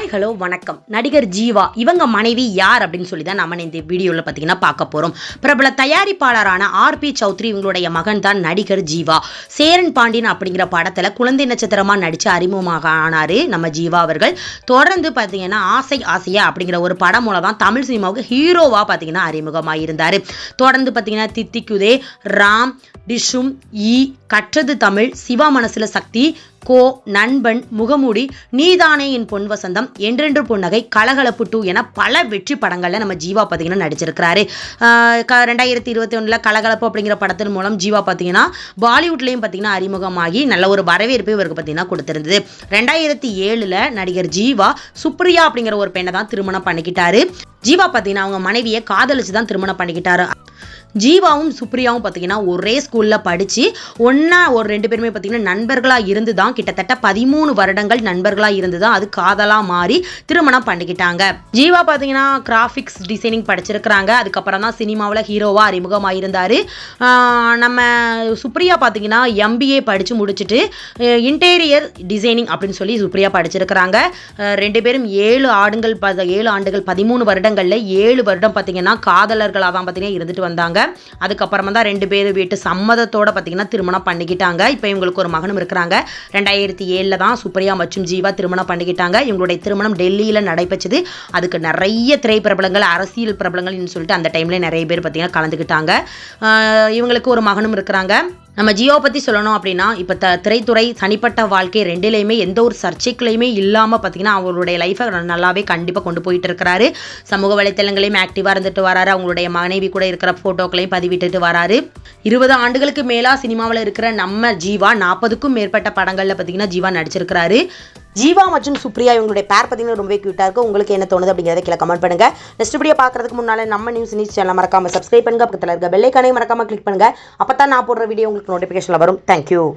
Hi hello வணக்கம். நடிகர் ஜீவா இவங்க மனைவி யார் அப்படின்னு சொல்லி தான் நம்ம இந்த வீடியோவில் பார்த்தீங்கன்னா பார்க்க போகிறோம். பிரபல தயாரிப்பாளரான ஆர்பி சௌத்ரி இவங்களுடைய மகன் தான் நடிகர் ஜீவா. சேரன் பாண்டியன் அப்படிங்கிற படத்தில் குழந்தை நட்சத்திரமாக நடித்து அறிமுகமாக ஆனார் நம்ம ஜீவா அவர்கள். தொடர்ந்து பார்த்தீங்கன்னா ஆசை ஆசையா அப்படிங்கிற ஒரு படம் மூலம் தான் தமிழ் சினிமாவுக்கு ஹீரோவாக பார்த்தீங்கன்னா அறிமுகமாக இருந்தார். தொடர்ந்து பார்த்தீங்கன்னா தித்திக்குதே, ராம், டிஷும், கற்றது தமிழ், சிவா மனசுல சக்தி, கோ, நண்பன், முகமூடி, நீதானே என் பொன் வசந்தம், என்றென்று புன்னகை, கலகலப்பு 2 என பல வெற்றி படங்கள்ல நம்ம ஜீவா பார்த்தீங்கன்னா நடிச்சிருக்கிறாரு. 2021 கலகலப்பு அப்படிங்கிற படத்தின் மூலம் ஜீவா பார்த்தீங்கன்னா பாலிவுட்லையும் பார்த்தீங்கன்னா அறிமுகமாகி நல்ல ஒரு வரவேற்பு இவருக்கு பார்த்தீங்கன்னா கொடுத்திருந்தது. 2007 நடிகர் ஜீவா சுப்ரியா அப்படிங்கிற ஒரு பெண்ணை தான் திருமணம் பண்ணிக்கிட்டாரு. ஜீவா பார்த்தீங்கன்னா அவங்க மனைவியை காதலிச்சு தான் திருமணம் பண்ணிக்கிட்டாரு. ஜீவாவும் சுப்ரியாவும் பார்த்தீங்கன்னா ஒரே ஸ்கூலில் படித்து ஒன்றா ஒரு 2 பேருமே பார்த்தீங்கன்னா நண்பர்களாக இருந்து தான் கிட்டத்தட்ட 13 வருடங்கள் நண்பர்களாக இருந்து தான் அது காதலாக மாறி திருமணம் பண்ணிக்கிட்டாங்க. ஜீவா பார்த்தீங்கன்னா கிராஃபிக்ஸ் டிசைனிங் படிச்சிருக்கிறாங்க. அதுக்கப்புறம் தான் சினிமாவில் ஹீரோவாக அறிமுகமாக இருந்தார். நம்ம சுப்ரியா பார்த்தீங்கன்னா MBA படித்து முடிச்சுட்டு இன்டீரியர் டிசைனிங் அப்படின்னு சொல்லி சுப்ரியா படிச்சிருக்கிறாங்க. 2 பேரும் 7 ஆண்டுகள் 13 வருடங்களில் 7 வருடம் பார்த்தீங்கன்னா காதலர்களாக தான் பார்த்தீங்கன்னா இருந்துட்டு வந்தாங்க. அதுக்கப்புறமா தான் 2 பேரும் வீட்டு சம்மதத்தோட பார்த்தீங்கன்னா திருமணம் பண்ணிக்கிட்டாங்க. இப்போ இவங்களுக்கு ஒரு மகனும் இருக்கிறாங்க. 2007 தான் சுப்ரியா மற்றும் ஜீவா திருமணம் பண்ணிக்கிட்டாங்க. இவங்களுடைய திருமணம் டெல்லியில் நடைபெற்றது. அதுக்கு நிறைய திரை பிரபலங்கள், அரசியல் பிரபலங்கள்னு சொல்லிட்டு அந்த டைமில் நிறைய பேர் பார்த்தீங்கன்னா கலந்துக்கிட்டாங்க. இவங்களுக்கு ஒரு மகனும் இருக்கிறாங்க. நம்ம ஜியோவை பற்றி சொல்லணும் அப்படின்னா இப்போ திரைத்துறை தனிப்பட்ட வாழ்க்கை ரெண்டிலையுமே எந்த ஒரு சர்ச்சைக்குலையுமே இல்லாமல் பார்த்தீங்கன்னா அவங்களுடைய லைஃப்பை நல்லாவே கண்டிப்பாக கொண்டு போயிட்டு இருக்கிறாரு. சமூக வலைத்தளங்களையும் ஆக்டிவாக இருந்துட்டு வராரு. அவங்களுடைய மனைவி கூட இருக்கிற ஃபோட்டோக்களையும் பதிவிட்டுட்டு வராரு. 20 ஆண்டுகளுக்கு மேலாக சினிமாவில் இருக்கிற நம்ம ஜீவா 40க்கும் மேற்பட்ட படங்களில் பார்த்தீங்கன்னா ஜீவா நடிச்சிருக்கிறாரு. ஜீவா மற்றும் சுப்ரியா இவங்களுடைய பேர் பார்த்தீங்கன்னா ரொம்பவே க்யூட்டாக இருக்கும். உங்களுக்கு என்ன தோணுது அப்படிங்கிறத கீழே கமெண்ட் பண்ணுங்கள். நெக்ஸ்ட் வீடியோ பார்க்குறதுக்கு முன்னால் நம்ம நியூஸ் சேனல் மறக்காமல் சப்ஸ்கிரைப் பண்ணுங்கள். பக்கத்தில் இருக்க பெல் ஐகானையும் மறக்காமல் கிளிக் பண்ணுங்கள். அப்போ தான் நான் போடுற வீடியோ உங்களுக்கு நோட்டிஃபிகேஷனில் வரும். தேங்க்யூ.